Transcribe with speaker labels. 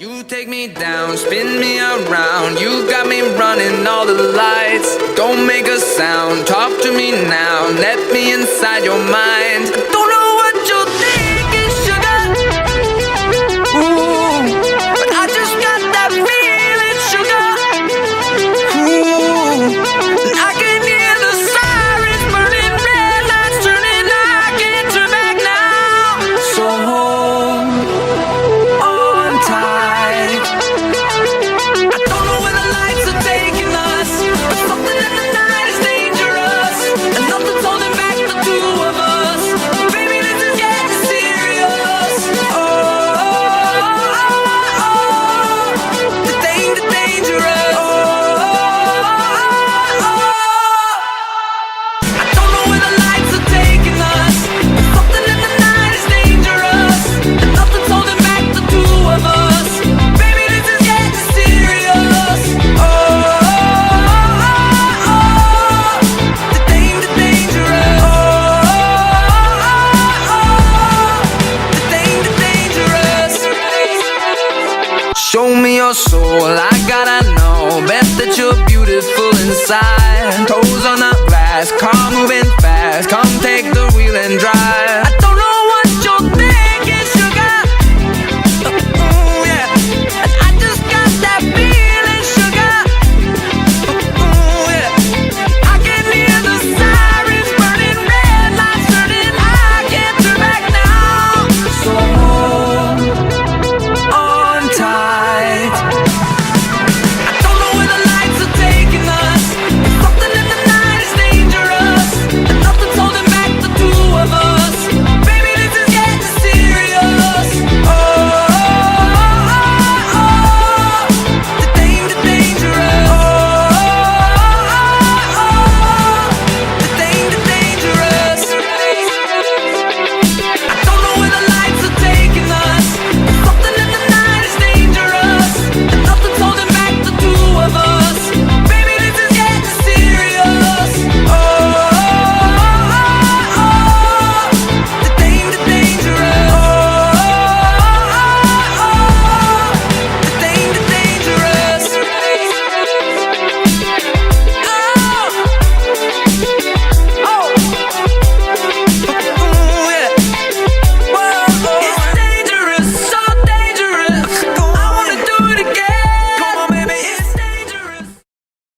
Speaker 1: You take me down, spin me around. You got me running all the lights. Don't make a sound, talk to me now. Let me inside your mind. Don't know what you're thinking, sugar. Ooh, but I just got that feeling, sugar. Ooh, and I can hear the sirens burning, red lights turning. I can't turn back now. So hold on tight. I don't know where the lights are taking us, but something in the night is dangerous, and nothing's holding back the two of us. Baby, this is getting serious. The dangerous. I don't know where the lights are taking us, but something in the night is dangerous, and nothing's holding back the two of us. Baby, this is getting serious. The dangerous. The dangerous. Show me your soul, I gotta know. Bet that you're beautiful inside. Toes on the glass, car moving fast. Come take the wheel and drive. I don't know